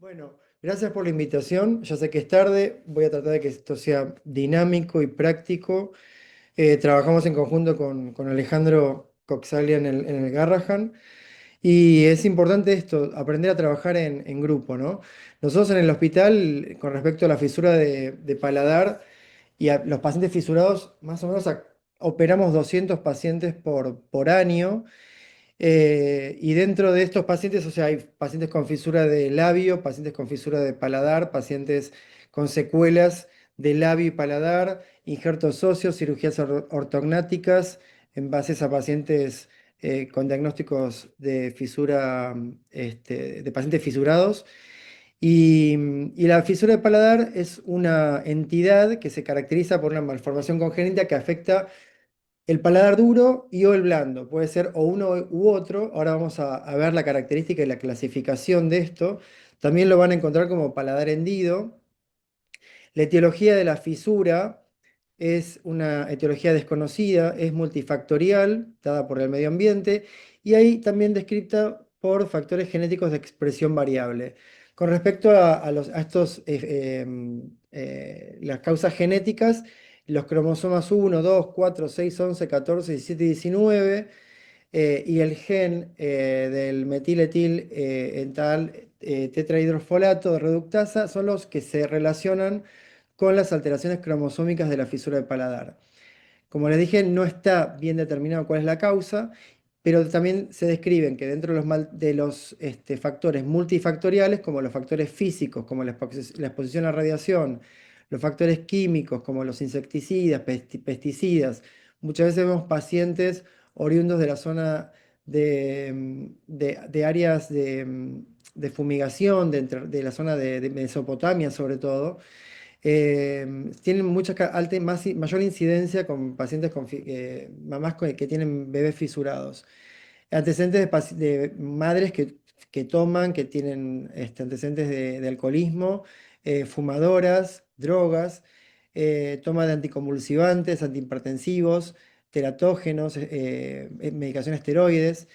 Bueno, gracias por la invitación. Ya sé que es tarde, voy a tratar de que esto sea dinámico y práctico. Trabajamos en conjunto con Alejandro Coxaglia en el Garrahan y es importante esto, aprender a trabajar en grupo, ¿no? Nosotros en el hospital, con respecto a la fisura de paladar y a los pacientes fisurados, más o menos operamos 200 pacientes por año. Y dentro de estos pacientes, o sea, hay pacientes con fisura de labio, pacientes con fisura de paladar, pacientes con secuelas de labio y paladar, injertos óseos, cirugías ortognáticas, en base a pacientes con diagnósticos de fisura, de pacientes fisurados. Y la fisura de paladar es una entidad que se caracteriza por una malformación congénita que afecta el paladar duro y o el blando, puede ser o uno u otro. Ahora vamos a ver la característica y la clasificación de esto. También lo van a encontrar como paladar hendido. La etiología de la fisura es una etiología desconocida, es multifactorial, dada por el medio ambiente, y ahí también descrita por factores genéticos de expresión variable. Con respecto a estos, las causas genéticas, los cromosomas 1, 2, 4, 6, 11, 14, 17 y 19, y el gen del metiletil ental tetrahidrofolato de reductasa son los que se relacionan con las alteraciones cromosómicas de la fisura del paladar. Como les dije, no está bien determinado cuál es la causa, pero también se describen que dentro de los factores multifactoriales, como los factores físicos, como la exposición a radiación, los factores químicos, como los insecticidas, pesticidas, muchas veces vemos pacientes oriundos de la zona de áreas de fumigación, de la zona de Mesopotamia sobre todo. Tienen mayor incidencia con pacientes mamás que tienen bebés fisurados. Antecedentes de madres que toman, que tienen antecedentes de alcoholismo, fumadoras, drogas, toma de anticonvulsivantes, antihipertensivos, teratógenos, medicación esteroides.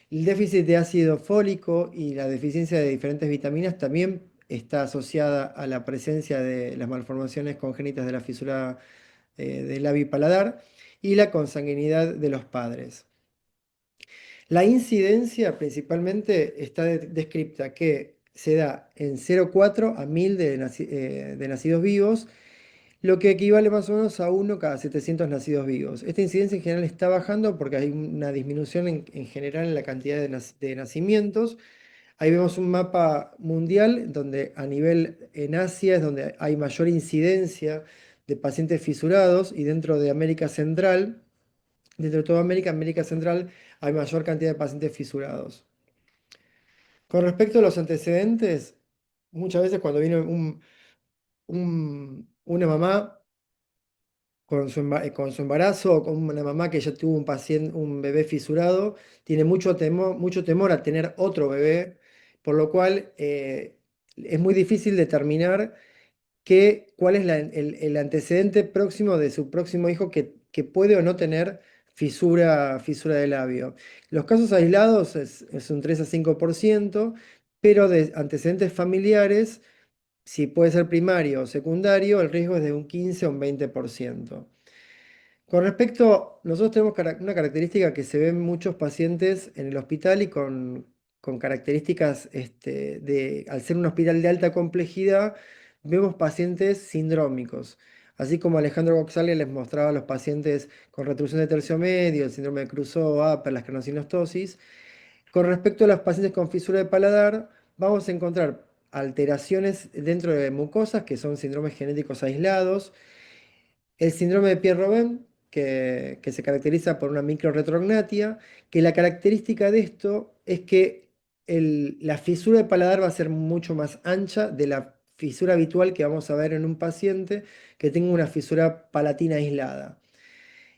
El déficit de ácido fólico y la deficiencia de diferentes vitaminas también está asociada a la presencia de las malformaciones congénitas de la fisura del labio y paladar y la consanguinidad de los padres. La incidencia principalmente está descripta que se da en 0,4 a 1000 de nacidos vivos, lo que equivale más o menos a uno cada 700 nacidos vivos. Esta incidencia en general está bajando porque hay una disminución en general en la cantidad de nacimientos. Ahí vemos un mapa mundial donde a nivel en Asia es donde hay mayor incidencia de pacientes fisurados, y dentro de América Central, dentro de toda América Central, hay mayor cantidad de pacientes fisurados. Con respecto a los antecedentes, muchas veces cuando viene una mamá con su embarazo, o con una mamá que ya tuvo un bebé fisurado, tiene mucho temor a tener otro bebé, por lo cual es muy difícil determinar cuál es el antecedente próximo de su próximo hijo que puede o no tener fisura de labio. Los casos aislados es un 3 a 5%, pero de antecedentes familiares, si puede ser primario o secundario, el riesgo es de un 15 o un 20%. Con respecto, nosotros tenemos una característica que se ve en muchos pacientes en el hospital y con características al ser un hospital de alta complejidad, vemos pacientes sindrómicos. Así como Alejandro Goxalia les mostraba a los pacientes con retracción de tercio medio, el síndrome de Crusoe, Upper, la esclerosinostosis. Con respecto a los pacientes con fisura de paladar, vamos a encontrar alteraciones dentro de mucosas, que son síndromes genéticos aislados. El síndrome de Pierre-Robin, que se caracteriza por una microretrognatia, que la característica de esto es que la fisura de paladar va a ser mucho más ancha de la fisura habitual que vamos a ver en un paciente que tenga una fisura palatina aislada.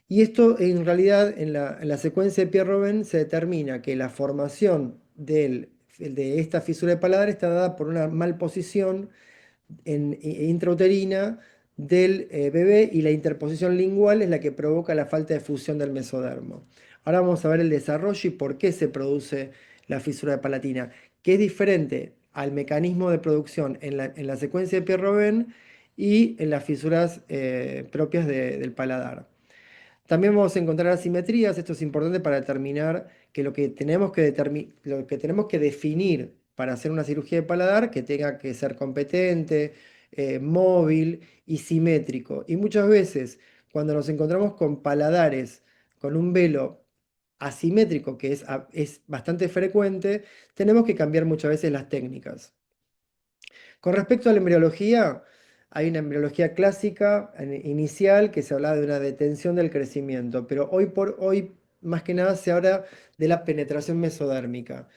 Y esto en realidad en la secuencia de Pierre-Robin se determina que la formación de esta fisura de paladar está dada por una malposición intrauterina del bebé, y la interposición lingual es la que provoca la falta de fusión del mesodermo. Ahora vamos a ver el desarrollo y por qué se produce la fisura de palatina, que es diferente al mecanismo de producción en la secuencia de Pierre-Robin y en las fisuras propias del paladar. También vamos a encontrar asimetrías, esto es importante para determinar que lo que tenemos que definir para hacer una cirugía de paladar, que tenga que ser competente, móvil y simétrico. Y muchas veces, cuando nos encontramos con paladares con un velo asimétrico, que es bastante frecuente, tenemos que cambiar muchas veces las técnicas. Con respecto a la embriología, hay una embriología clásica inicial que se habla de una detención del crecimiento, pero hoy por hoy más que nada se habla de la penetración mesodérmica,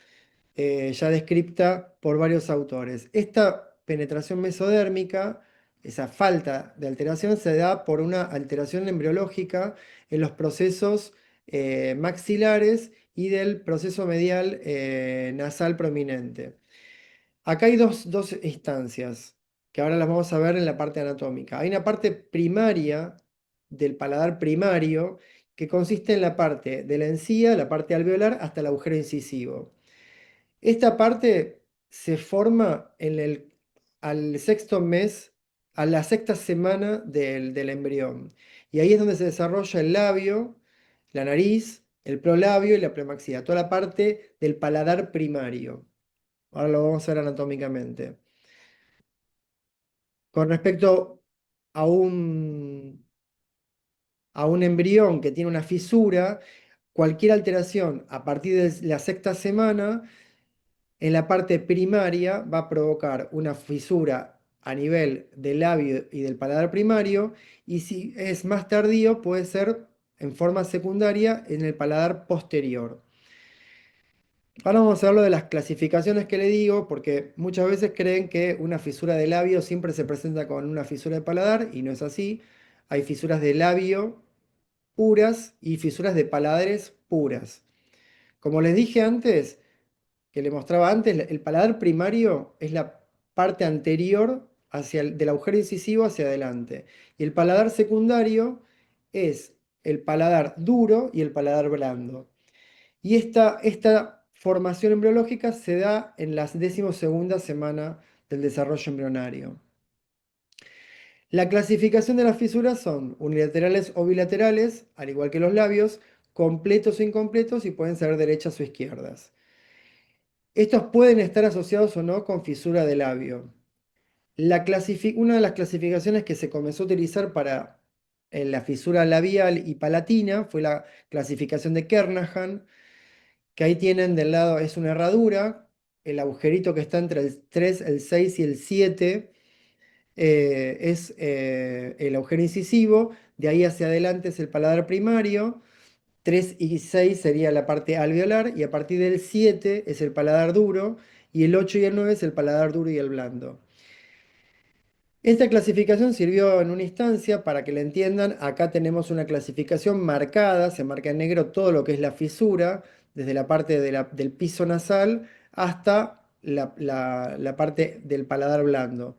ya descripta por varios autores. Esta penetración mesodérmica, esa falta de alteración, se da por una alteración embriológica en los procesos maxilares y del proceso medial nasal prominente. Acá hay dos instancias que ahora las vamos a ver en la parte anatómica. Hay una parte primaria del paladar primario que consiste en la parte de la encía, la parte alveolar, hasta el agujero incisivo. Esta parte se forma al sexto mes, a la sexta semana del embrión. Y ahí es donde se desarrolla el labio, la nariz, el prolabio y la premaxila, toda la parte del paladar primario. Ahora lo vamos a ver anatómicamente. Con respecto a a un embrión que tiene una fisura, cualquier alteración a partir de la sexta semana en la parte primaria va a provocar una fisura a nivel del labio y del paladar primario, y si es más tardío puede ser en forma secundaria en el paladar posterior. Ahora vamos a hablar de las clasificaciones que le digo, porque muchas veces creen que una fisura de labio siempre se presenta con una fisura de paladar, y no es así. Hay fisuras de labio puras y fisuras de paladares puras. Como les dije antes, que le mostraba antes, el paladar primario es la parte anterior del agujero incisivo hacia adelante. Y el paladar secundario es el paladar duro y el paladar blando. Y esta formación embriológica se da en la 12ª semana del desarrollo embrionario. La clasificación de las fisuras son unilaterales o bilaterales, al igual que los labios, completos o incompletos y pueden ser derechas o izquierdas. Estos pueden estar asociados o no con fisura de labio. Una de las clasificaciones que se comenzó a utilizar para la fisura labial y palatina fue la clasificación de Kernahan, que ahí tienen del lado, es una herradura, el agujerito que está entre el 3, el 6 y el 7 es el agujero incisivo, de ahí hacia adelante es el paladar primario, 3 y 6 sería la parte alveolar, y a partir del 7 es el paladar duro, y el 8 y el 9 es el paladar duro y el blando. Esta clasificación sirvió en una instancia para que la entiendan. Acá tenemos una clasificación marcada, se marca en negro todo lo que es la fisura, desde la parte del piso nasal hasta la parte del paladar blando.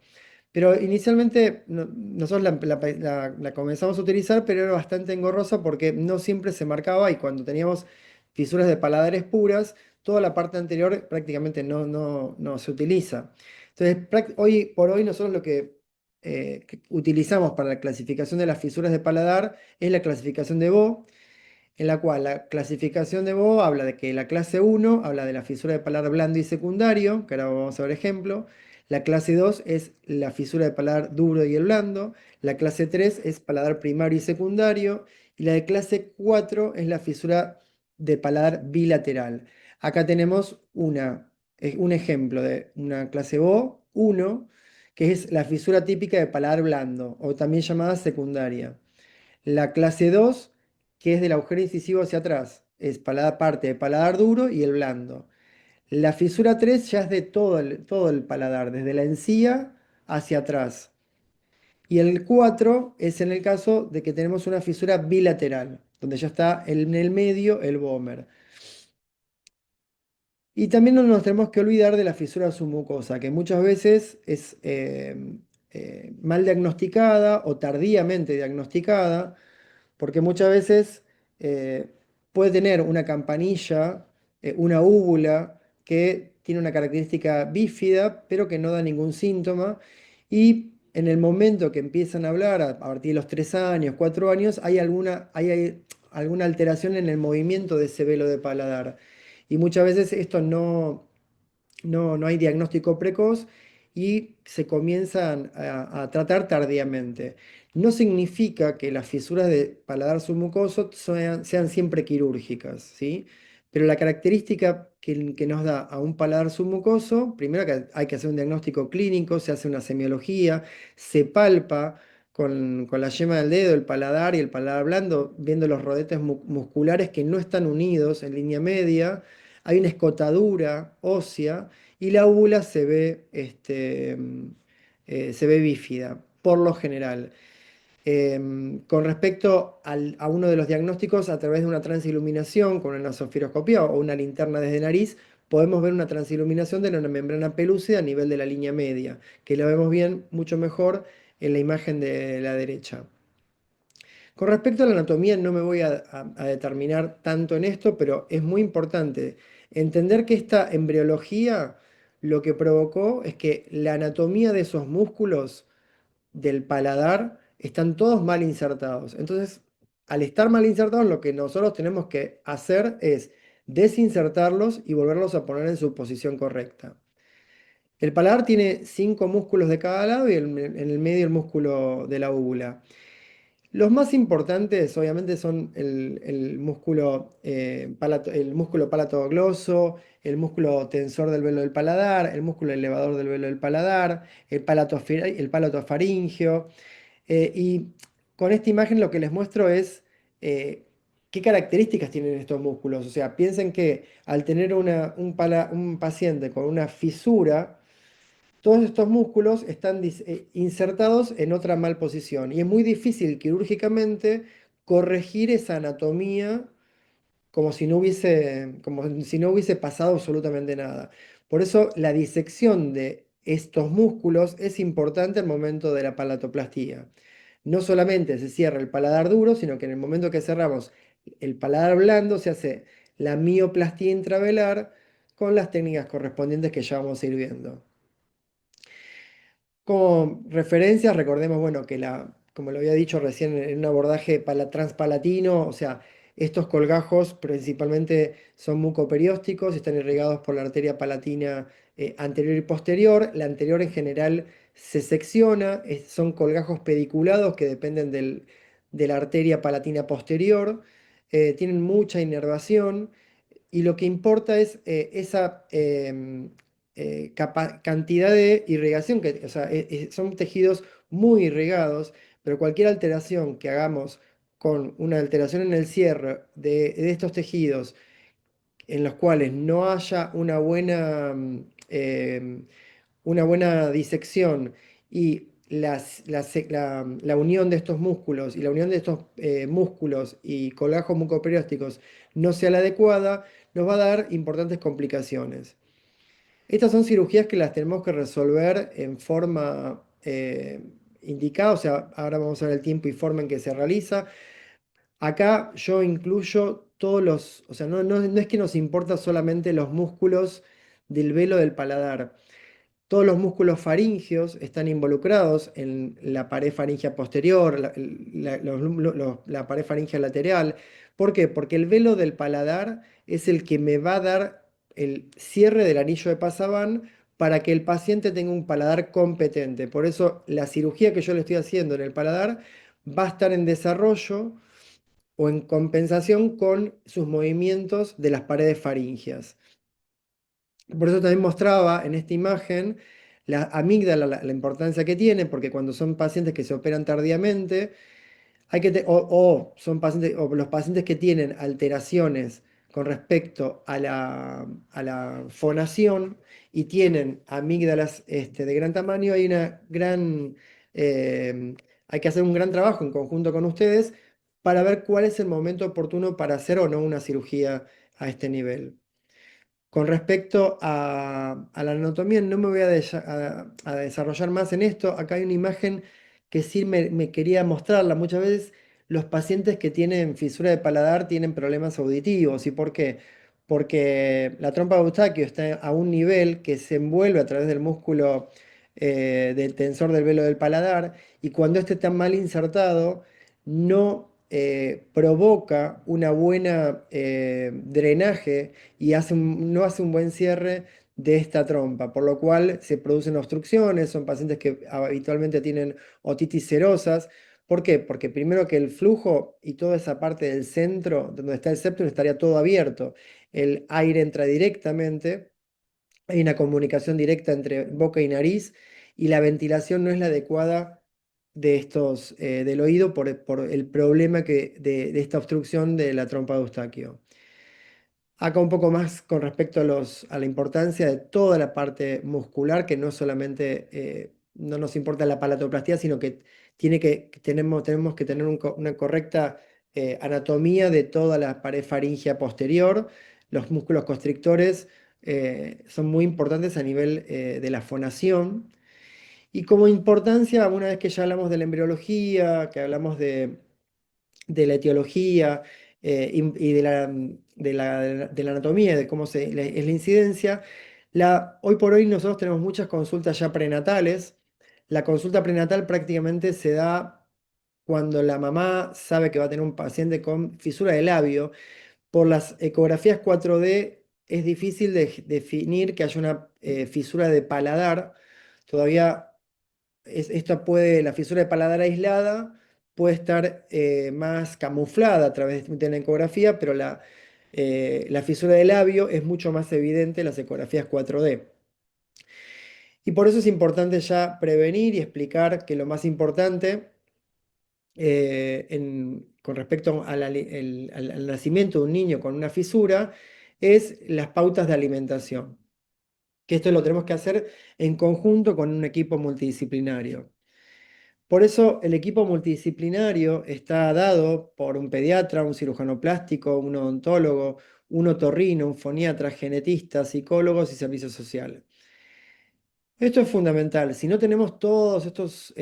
Pero inicialmente nosotros la comenzamos a utilizar, pero era bastante engorrosa porque no siempre se marcaba, y cuando teníamos fisuras de paladares puras, toda la parte anterior prácticamente no se utiliza. Entonces, hoy por hoy nosotros lo que utilizamos para la clasificación de las fisuras de paladar es la clasificación de Bo, en la cual la clasificación de Bo habla de que la clase 1 habla de la fisura de paladar blando y secundario, que ahora vamos a ver ejemplo. La clase 2 es la fisura de paladar duro y el blando. La clase 3 es paladar primario y secundario. Y la de clase 4 es la fisura de paladar bilateral. Acá tenemos un ejemplo de una clase Bo 1, que es la fisura típica de paladar blando, o también llamada secundaria. La clase 2, que es del agujero incisivo hacia atrás, es parte de paladar duro y el blando. La fisura 3 ya es de todo el paladar, desde la encía hacia atrás. Y el 4 es en el caso de que tenemos una fisura bilateral, donde ya está en el medio el vómer. Y también no nos tenemos que olvidar de la fisura submucosa, que muchas veces es mal diagnosticada o tardíamente diagnosticada, porque muchas veces puede tener una campanilla, una úvula, que tiene una característica bífida, pero que no da ningún síntoma. Y en el momento que empiezan a hablar, a partir de los 3 años, 4 años, hay alguna alteración en el movimiento de ese velo de paladar. Y muchas veces esto no hay diagnóstico precoz y se comienzan a tratar tardíamente. No significa que las fisuras de paladar submucoso sean siempre quirúrgicas, ¿sí? Pero la característica que nos da a un paladar submucoso, primero que hay que hacer un diagnóstico clínico, se hace una semiología, se palpa con la yema del dedo el paladar y el paladar blando, viendo los rodetes musculares que no están unidos en línea media. Hay una escotadura ósea y la úvula se ve bífida, por lo general. Con respecto a uno de los diagnósticos, a través de una transiluminación con una nasofiloscopía o una linterna desde nariz, podemos ver una transiluminación de la membrana pelúcida a nivel de la línea media, que la vemos bien, mucho mejor en la imagen de la derecha. Con respecto a la anatomía, no me voy a determinar tanto en esto, pero es muy importante entender que esta embriología lo que provocó es que la anatomía de esos músculos del paladar están todos mal insertados. Entonces, al estar mal insertados, lo que nosotros tenemos que hacer es desinsertarlos y volverlos a poner en su posición correcta. El paladar tiene 5 músculos de cada lado y en el medio el músculo de la úvula. Los más importantes, obviamente, son el músculo palatogloso, el músculo tensor del velo del paladar, el músculo elevador del velo del paladar, el palato-faríngeo. Y con esta imagen lo que les muestro es qué características tienen estos músculos. O sea, piensen que al tener un paciente con una fisura, todos estos músculos están insertados en otra mal posición y es muy difícil quirúrgicamente corregir esa anatomía como si no hubiese pasado absolutamente nada. Por eso la disección de estos músculos es importante al momento de la palatoplastía. No solamente se cierra el paladar duro, sino que en el momento que cerramos el paladar blando se hace la mioplastía intravelar con las técnicas correspondientes que ya vamos a ir viendo. Como referencia, recordemos, bueno, como lo había dicho recién en un abordaje transpalatino, o sea, estos colgajos principalmente son mucoperiósticos, están irrigados por la arteria palatina anterior y posterior. La anterior en general se secciona, son colgajos pediculados que dependen de la arteria palatina posterior, tienen mucha inervación y lo que importa es esa cantidad de irrigación, o sea, son tejidos muy irrigados, pero cualquier alteración que hagamos con una alteración en el cierre de estos tejidos en los cuales no haya una buena disección y la unión de estos músculos y la unión de estos músculos y colgajos mucoperiósticos no sea la adecuada, nos va a dar importantes complicaciones. Estas son cirugías que las tenemos que resolver en forma indicada, o sea, ahora vamos a ver el tiempo y forma en que se realiza. Acá yo incluyo o sea, no es que nos importa solamente los músculos del velo del paladar. Todos los músculos faríngeos están involucrados en la pared faríngea posterior, la pared faríngea lateral. ¿Por qué? Porque el velo del paladar es el que me va a dar el cierre del anillo de Pasabán para que el paciente tenga un paladar competente. Por eso la cirugía que yo le estoy haciendo en el paladar va a estar en desarrollo o en compensación con sus movimientos de las paredes faríngeas. Por eso también mostraba en esta imagen la amígdala, la importancia que tiene, porque cuando son pacientes que se operan tardíamente, son pacientes, o los pacientes que tienen alteraciones con respecto a la fonación y tienen amígdalas de gran tamaño, eh, hay que hacer un gran trabajo en conjunto con ustedes para ver cuál es el momento oportuno para hacer o no una cirugía a este nivel. Con respecto a la anatomía, no me voy a desarrollar más en esto. Acá hay una imagen que sí me quería mostrarla. Muchas veces los pacientes que tienen fisura de paladar tienen problemas auditivos. ¿Y por qué? porque la trompa de Eustaquio está a un nivel que se envuelve a través del músculo del tensor del velo del paladar y cuando este está mal insertado no provoca una buena drenaje y no hace un buen cierre de esta trompa, por lo cual se producen obstrucciones, son pacientes que habitualmente tienen otitis serosas. ¿Por qué? Porque primero que el flujo y toda esa parte del centro, donde está el septum, estaría todo abierto. El aire entra directamente, hay una comunicación directa entre boca y nariz y la ventilación no es la adecuada de del oído por el problema de esta obstrucción de la trompa de Eustaquio. Acá un poco más con respecto a la importancia de toda la parte muscular, que no solamente no nos importa la palatoplastia, sino que, tenemos que tener una correcta anatomía de toda la pared faríngea posterior. Los músculos constrictores son muy importantes a nivel de la fonación. Y como importancia, una vez que ya hablamos de la embriología, que hablamos de la etiología y de la anatomía, de cómo es la incidencia. Hoy por hoy nosotros tenemos muchas consultas ya prenatales. La consulta prenatal prácticamente se da cuando la mamá sabe que va a tener un paciente con fisura de labio. Por las ecografías 4D es difícil de definir que haya una fisura de paladar. Todavía la fisura de paladar aislada puede estar más camuflada a través de una ecografía, pero la fisura del labio es mucho más evidente en las ecografías 4D. Y por eso es importante ya prevenir y explicar que lo más importante con respecto al nacimiento de un niño con una fisura es las pautas de alimentación, que esto lo tenemos que hacer en conjunto con un equipo multidisciplinario. Por eso el equipo multidisciplinario está dado por un pediatra, un cirujano plástico, un odontólogo, un otorrino, un foniatra, genetistas, psicólogos y servicio social. Esto es fundamental. Si no tenemos todos estos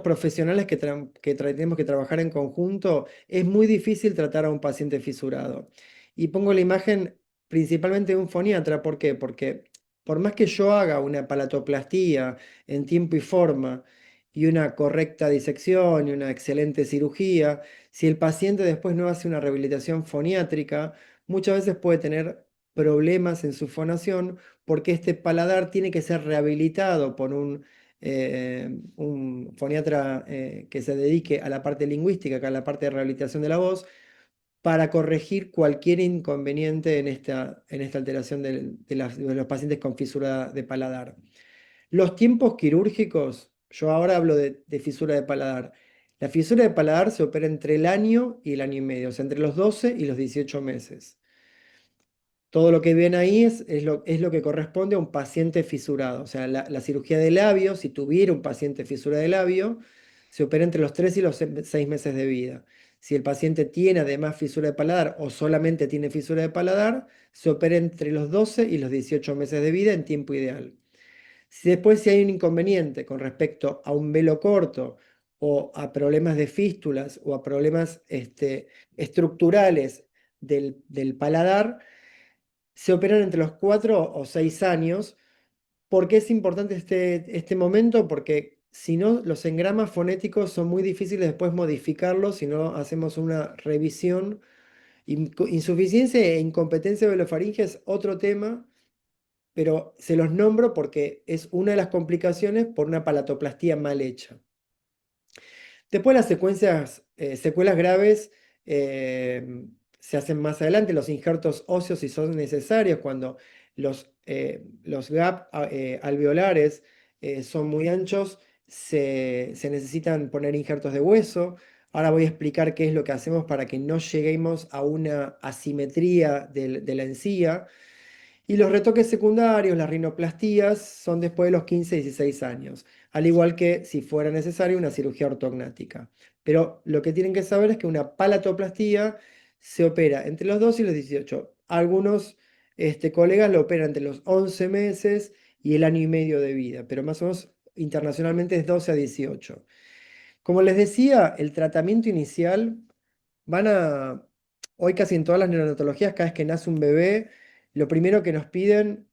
profesionales tenemos que trabajar en conjunto, es muy difícil tratar a un paciente fisurado. Y pongo la imagen principalmente de un foniatra. ¿Por qué? Porque por más que yo haga una palatoplastía en tiempo y forma y una correcta disección y una excelente cirugía, si el paciente después no hace una rehabilitación foniátrica, muchas veces puede tener problemas en su fonación porque este paladar tiene que ser rehabilitado por un foniatra que se dedique a la parte lingüística, a la parte de rehabilitación de la voz, para corregir cualquier inconveniente en esta alteración de los pacientes con fisura de paladar. Los tiempos quirúrgicos, yo ahora hablo de fisura de paladar. La fisura de paladar se opera entre el año y el año y medio, o sea, entre los 12 y los 18 meses. Todo lo que ven ahí es lo que corresponde a un paciente fisurado. O sea, la cirugía de labio, si tuviera un paciente fisura de labio, se opera entre los 3 y los 6 meses de vida. Si el paciente tiene además fisura de paladar o solamente tiene fisura de paladar, se opera entre los 12 y los 18 meses de vida en tiempo ideal. Si hay un inconveniente con respecto a un velo corto o a problemas de fístulas o a problemas estructurales del paladar, se operan entre los 4 o 6 años. ¿Por qué es importante este momento? Porque si no, los engramas fonéticos son muy difíciles después modificarlos si no hacemos una revisión. Insuficiencia e incompetencia velofaringea es otro tema, pero se los nombro porque es una de las complicaciones por una palatoplastía mal hecha. Después las secuelas graves eh, se hacen más adelante, los injertos óseos si son necesarios, cuando los gaps alveolares son muy anchos, se necesitan poner injertos de hueso. Ahora voy a explicar qué es lo que hacemos para que no lleguemos a una asimetría de la encía. Y los retoques secundarios, las rinoplastías, son después de los 15 y 16 años, al igual que si fuera necesario una cirugía ortognática. Pero lo que tienen que saber es que una palatoplastía se opera entre los 2 y los 18. Algunos colegas lo operan entre los 11 meses y el año y medio de vida, pero más o menos internacionalmente es 12 a 18. Como les decía, el tratamiento inicial van a Hoy casi en todas las neonatologías, cada vez que nace un bebé, lo primero que nos piden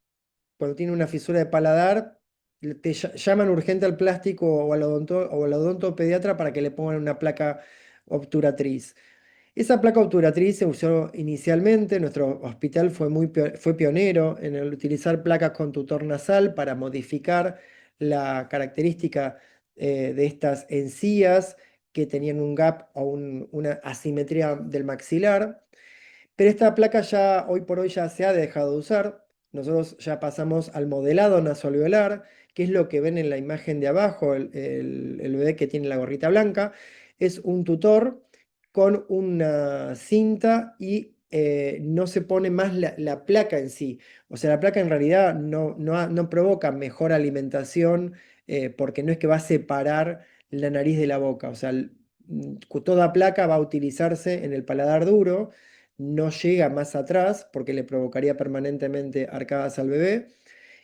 cuando tiene una fisura de paladar, llaman urgente al plástico o al odontopediatra para que le pongan una placa obturatriz. Esa placa obturatriz se usó inicialmente, nuestro hospital fue pionero en el utilizar placas con tutor nasal para modificar la característica de estas encías que tenían un gap o una asimetría del maxilar. Pero esta placa ya hoy por hoy ya se ha dejado de usar. Nosotros ya pasamos al modelado nasoalveolar, que es lo que ven en la imagen de abajo, el bebé que tiene la gorrita blanca. Es un tutor con una cinta y no se pone más la placa en sí. O sea, la placa en realidad no provoca mejor alimentación porque no es que va a separar la nariz de la boca. O sea, toda placa va a utilizarse en el paladar duro, no llega más atrás porque le provocaría permanentemente arcadas al bebé.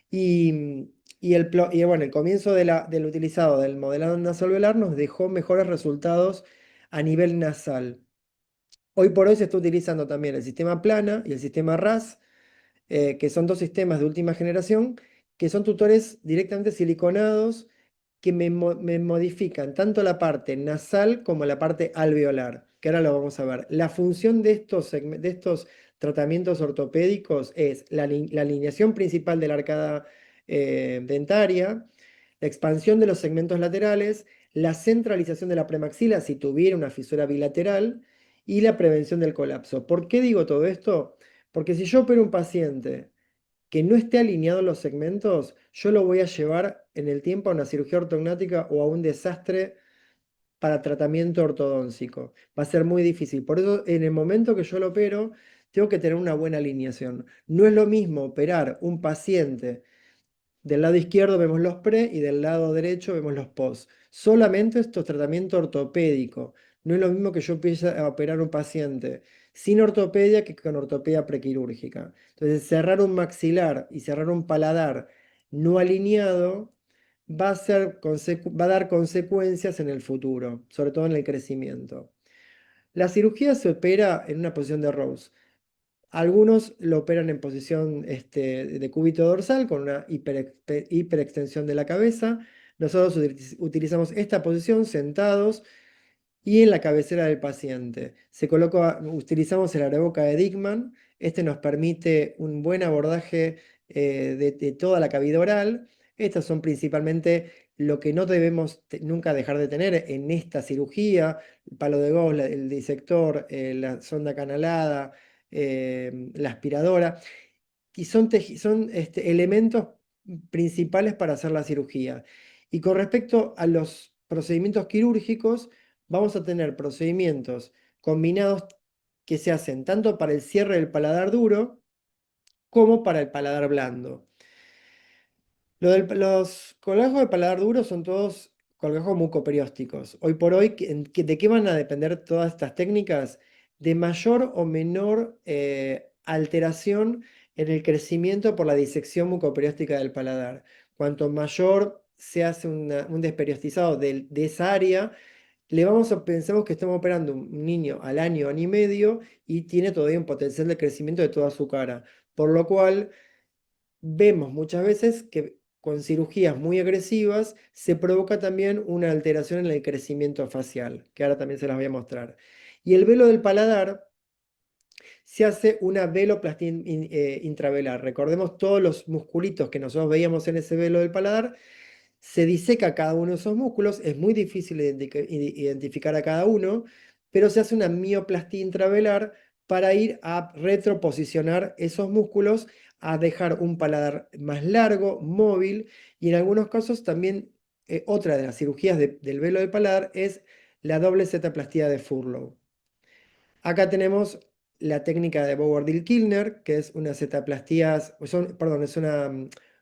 Y bueno, el comienzo del utilizado del modelado nasoalveolar nos dejó mejores resultados a nivel nasal. Hoy por hoy se está utilizando también el sistema Plana y el sistema RAS, que son dos sistemas de última generación, que son tutores directamente siliconados que me modifican tanto la parte nasal como la parte alveolar, que ahora lo vamos a ver. La función de estos tratamientos ortopédicos es la alineación principal de la arcada dentaria, la expansión de los segmentos laterales, la centralización de la premaxila si tuviera una fisura bilateral y la prevención del colapso. ¿Por qué digo todo esto? Porque si yo opero un paciente que no esté alineado los segmentos, yo lo voy a llevar en el tiempo a una cirugía ortognática o a un desastre para tratamiento ortodóncico. Va a ser muy difícil. Por eso, en el momento que yo lo opero, tengo que tener una buena alineación. No es lo mismo operar un paciente del lado izquierdo vemos los pre y del lado derecho vemos los post. Solamente esto es tratamiento ortopédico. No es lo mismo que yo empiece a operar un paciente sin ortopedia que con ortopedia prequirúrgica. Entonces, cerrar un maxilar y cerrar un paladar no alineado va a dar consecuencias en el futuro, sobre todo en el crecimiento. La cirugía se opera en una posición de Rose. Algunos lo operan en posición de cúbito dorsal con una hiperextensión de la cabeza. Nosotros utilizamos esta posición sentados y en la cabecera del paciente. Utilizamos el abreboca de Dickman. Este nos permite un buen abordaje de toda la cavidad oral. Estas son principalmente lo que no debemos nunca dejar de tener en esta cirugía: el palo de Gauss, el disector, la sonda canalada, la aspiradora, y son elementos principales para hacer la cirugía. Y con respecto a los procedimientos quirúrgicos, vamos a tener procedimientos combinados que se hacen tanto para el cierre del paladar duro como para el paladar blando. Los colgajos de paladar duro son todos colgajos mucoperiósticos. Hoy por hoy, ¿de qué van a depender todas estas técnicas? De mayor o menor alteración en el crecimiento por la disección mucoperióstica del paladar. Cuanto mayor se hace un desperiostizado de esa área, pensemos que estamos operando un niño al año, año y medio, y tiene todavía un potencial de crecimiento de toda su cara. Por lo cual vemos muchas veces que con cirugías muy agresivas se provoca también una alteración en el crecimiento facial, que ahora también se las voy a mostrar. Y el velo del paladar se hace una veloplastia intravelar. Recordemos todos los musculitos que nosotros veíamos en ese velo del paladar. Se diseca cada uno de esos músculos, es muy difícil identificar a cada uno, pero se hace una mioplastia intravelar para ir a retroposicionar esos músculos, a dejar un paladar más largo, móvil, y en algunos casos también otra de las cirugías del velo del paladar es la doble zeta-plastía de Furlow. Acá tenemos la técnica de Bowerdil-Kilner, que es una zetaplastía, perdón, es una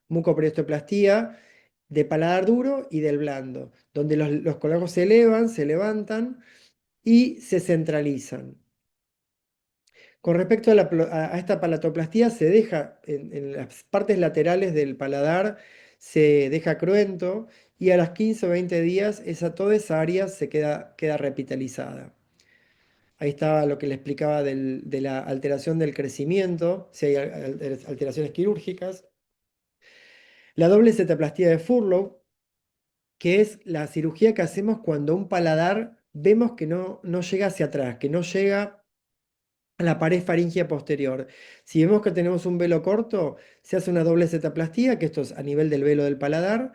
mucoperiostoplastia de paladar duro y del blando, donde los colagos se elevan, se levantan y se centralizan. Con respecto a esta palatoplastia, se deja en las partes laterales del paladar, se deja cruento y a las 15 o 20 días toda esa área queda revitalizada. Ahí estaba lo que le explicaba de la alteración del crecimiento, si hay alteraciones quirúrgicas. La doble cetoplastía de Furlow, que es la cirugía que hacemos cuando un paladar vemos que no llega hacia atrás, que no llega a la pared faríngea posterior. Si vemos que tenemos un velo corto, se hace una doble cetoplastía, que esto es a nivel del velo del paladar,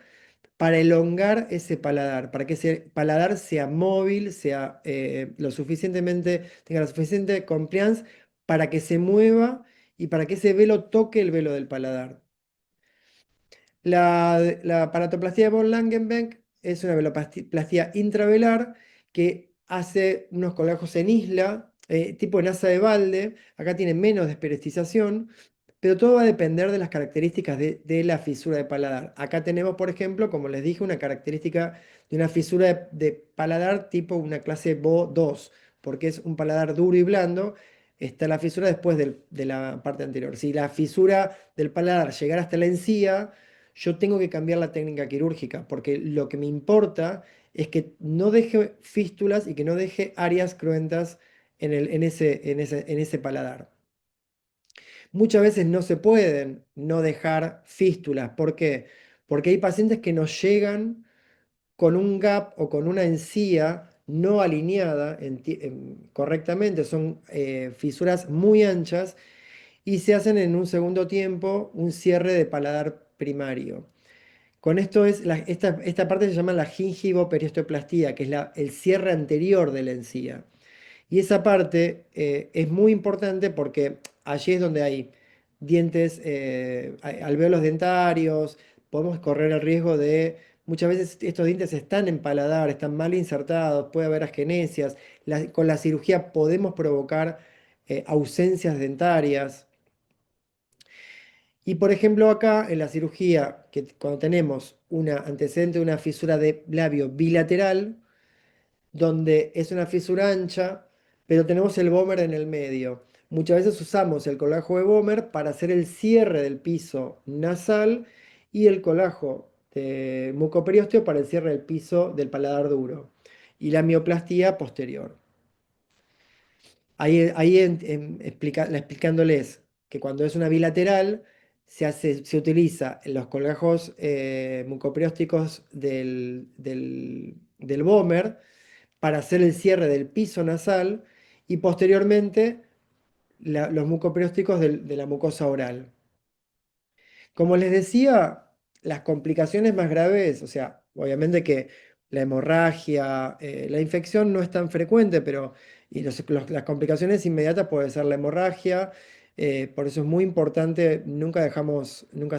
para elongar ese paladar, para que ese paladar sea móvil, sea tenga la suficiente compliance para que se mueva y para que ese velo toque el velo del paladar. La paratoplastia de von Langenbeck es una veloplastía intravelar que hace unos colgajos en isla, tipo en asa de balde. Acá tiene menos desperestización, pero todo va a depender de las características de la fisura de paladar. Acá tenemos, por ejemplo, como les dije, una característica de una fisura de paladar tipo una clase BO2, porque es un paladar duro y blando. Está la fisura después de la parte anterior. Si la fisura del paladar llegara hasta la encía, yo tengo que cambiar la técnica quirúrgica, porque lo que me importa es que no deje fístulas y que no deje áreas cruentas en ese paladar. Muchas veces no se pueden no dejar fístulas. ¿Por qué? Porque hay pacientes que nos llegan con un gap o con una encía no alineada correctamente. Son fisuras muy anchas y se hacen en un segundo tiempo un cierre de paladar primario. Con esto esta parte se llama la gingivoperiostioplastía, que es el cierre anterior de la encía. Y esa parte es muy importante porque allí es donde hay dientes, hay alvéolos dentarios, podemos correr el riesgo de, muchas veces estos dientes están en paladar, están mal insertados, puede haber agenesias, con la cirugía podemos provocar ausencias dentarias. Y por ejemplo acá en la cirugía, que cuando tenemos una antecedente de una fisura de labio bilateral, donde es una fisura ancha, pero tenemos el Bomer en el medio. Muchas veces usamos el colajo de Bomer para hacer el cierre del piso nasal y el colajo de mucoperiósteo para el cierre del piso del paladar duro y la mioplastía posterior. Ahí explicándoles que cuando es una bilateral se utiliza los colgajos mucoperiósticos del Bomer para hacer el cierre del piso nasal y posteriormente los mucoperiósticos de la mucosa oral. Como les decía, las complicaciones más graves, o sea, obviamente que la hemorragia, la infección no es tan frecuente, pero las complicaciones inmediatas puede ser la hemorragia. Por eso es muy importante, nunca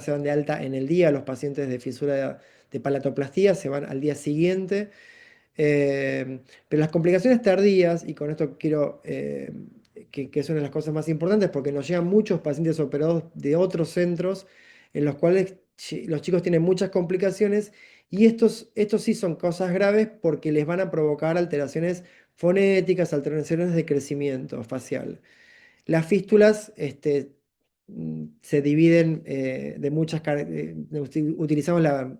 se dan de alta en el día los pacientes de fisura de palatoplastía, se van al día siguiente. Pero las complicaciones tardías, y con esto quiero que es una de las cosas más importantes, porque nos llegan muchos pacientes operados de otros centros en los cuales los chicos tienen muchas complicaciones, y estos sí son cosas graves porque les van a provocar alteraciones fonéticas, alteraciones de crecimiento facial. Las fístulas se dividen de muchas utilizamos la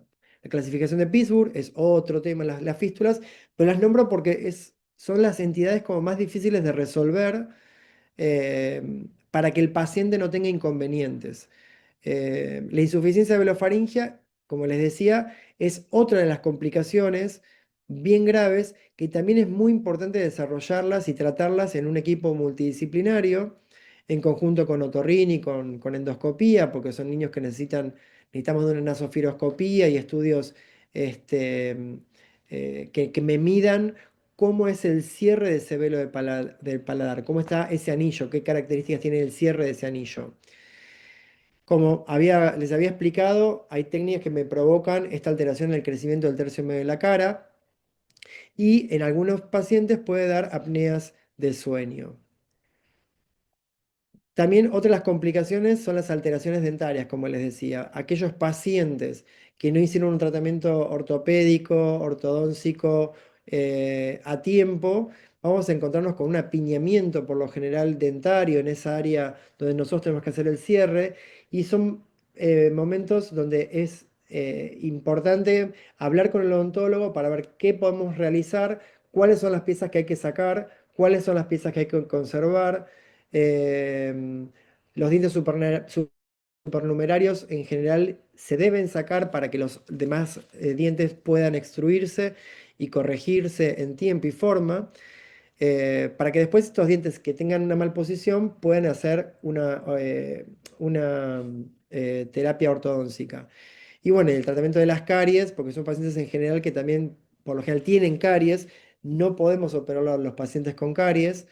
clasificación de Pittsburgh, es otro tema, las fístulas, pero las nombro porque son las entidades como más difíciles de resolver para que el paciente no tenga inconvenientes. La insuficiencia velofaringia, como les decía, es otra de las complicaciones bien graves que también es muy importante desarrollarlas y tratarlas en un equipo multidisciplinario, en conjunto con otorrino y con endoscopía, porque son niños que necesitamos de una nasofiloscopía y estudios que me midan cómo es el cierre de ese velo del paladar, cómo está ese anillo, qué características tiene el cierre de ese anillo. Como les había explicado, hay técnicas que me provocan esta alteración en el crecimiento del tercio medio de la cara y en algunos pacientes puede dar apneas de sueño. También otra de las complicaciones son las alteraciones dentarias, como les decía. Aquellos pacientes que no hicieron un tratamiento ortopédico, ortodóntico a tiempo, vamos a encontrarnos con un apiñamiento por lo general dentario en esa área donde nosotros tenemos que hacer el cierre y son momentos donde es importante hablar con el odontólogo para ver qué podemos realizar, cuáles son las piezas que hay que sacar, cuáles son las piezas que hay que conservar. em, los dientes supernumerarios en general se deben sacar para que los demás dientes puedan extruirse y corregirse en tiempo y forma, para que después estos dientes que tengan una malposición puedan hacer una terapia ortodóntica. Y bueno, el tratamiento de las caries, porque son pacientes en general que también por lo general tienen caries, no podemos operar a los pacientes con caries,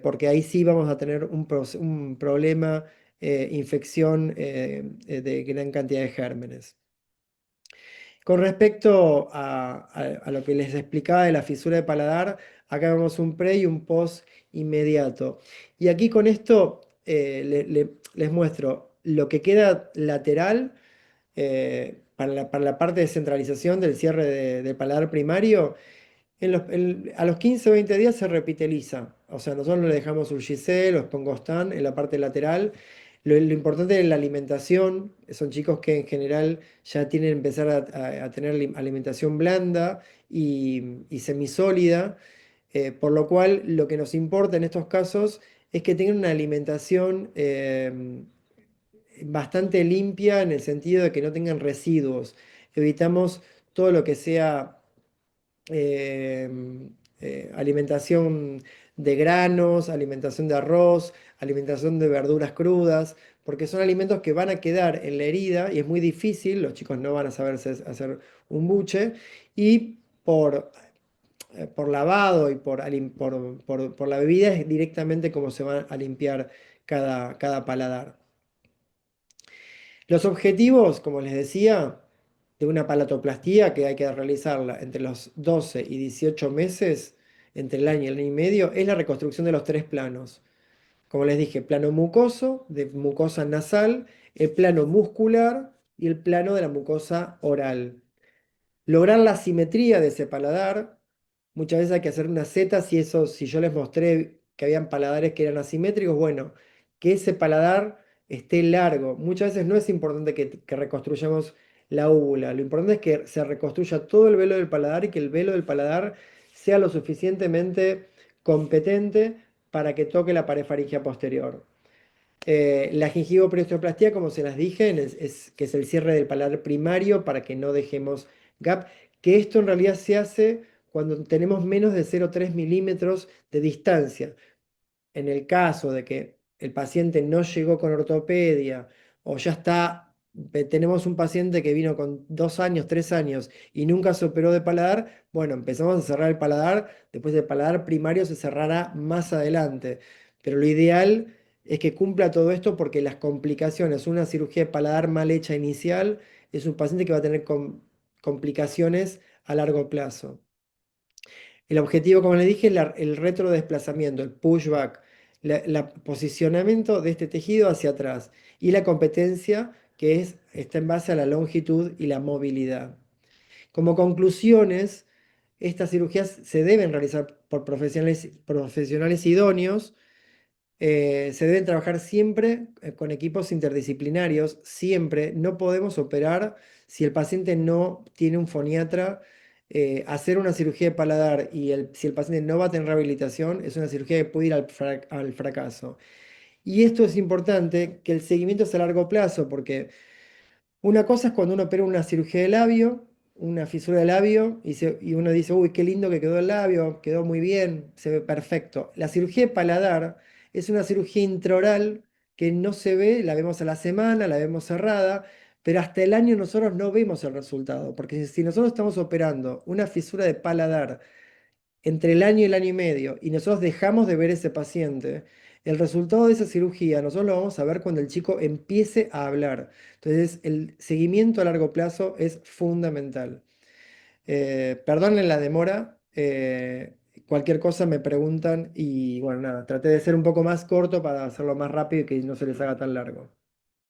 porque ahí sí vamos a tener un problema, infección de gran cantidad de gérmenes. Con respecto a lo que les explicaba de la fisura de paladar, acá vemos un pre y un post inmediato. Y aquí con esto les muestro lo que queda lateral, para la parte de centralización del cierre del paladar primario. A los 15 o 20 días se repiteliza. O sea, nosotros le dejamos Urgicel o Spongostan en la parte lateral. Lo importante es la alimentación. Son chicos que en general ya tienen que empezar a tener alimentación blanda y semisólida. Por lo cual, lo que nos importa en estos casos es que tengan una alimentación bastante limpia, en el sentido de que no tengan residuos. Evitamos todo lo que sea eh, alimentación de granos, alimentación de arroz, alimentación de verduras crudas, porque son alimentos que van a quedar en la herida y es muy difícil, los chicos no van a saber hacer un buche, y por lavado y por la bebida es directamente como se va a limpiar cada paladar. Los objetivos, como les decía, de una palatoplastía que hay que realizarla entre los 12 y 18 meses, entre el año y el año y medio, es la reconstrucción de los tres planos. Como les dije, plano mucoso, de mucosa nasal, el plano muscular y el plano de la mucosa oral. Lograr la simetría de ese paladar. Muchas veces hay que hacer una Z, si yo les mostré que habían paladares que eran asimétricos, bueno, que ese paladar esté largo. Muchas veces no es importante que reconstruyamos la úvula, lo importante es que se reconstruya todo el velo del paladar y que el velo del paladar sea lo suficientemente competente para que toque la pared faríngea posterior. La gingivoperiostoplastia, como se las dije, que es el cierre del paladar primario para que no dejemos gap, que esto en realidad se hace cuando tenemos menos de 0,3 milímetros de distancia. En el caso de que el paciente no llegó con ortopedia o ya tenemos un paciente que vino con 2 años, 3 años y nunca se operó de paladar, bueno, empezamos a cerrar el paladar, después el paladar primario se cerrará más adelante. Pero lo ideal es que cumpla todo esto, porque las complicaciones, una cirugía de paladar mal hecha inicial, es un paciente que va a tener complicaciones a largo plazo. El objetivo, como le dije, es el retrodesplazamiento, el pushback, el posicionamiento de este tejido hacia atrás, y la competencia, que está en base a la longitud y la movilidad. Como conclusiones, estas cirugías se deben realizar por profesionales idóneos. Se deben trabajar siempre con equipos interdisciplinarios, siempre. No podemos operar si el paciente no tiene un foniatra. Hacer una cirugía de paladar si el paciente no va a tener rehabilitación, es una cirugía que puede ir al fracaso. Y esto es importante, que el seguimiento es a largo plazo, porque una cosa es cuando uno opera una cirugía de labio, una fisura de labio, y uno dice, uy, qué lindo que quedó el labio, quedó muy bien, se ve perfecto. La cirugía de paladar es una cirugía intraoral que no se ve, la vemos a la semana, la vemos cerrada, pero hasta el año nosotros no vemos el resultado, porque si nosotros estamos operando una fisura de paladar entre el año y el año y medio, y nosotros dejamos de ver ese paciente, el resultado de esa cirugía nosotros lo vamos a ver cuando el chico empiece a hablar. Entonces, el seguimiento a largo plazo es fundamental. Perdonen la demora, cualquier cosa me preguntan y bueno, nada, traté de ser un poco más corto para hacerlo más rápido y que no se les haga tan largo.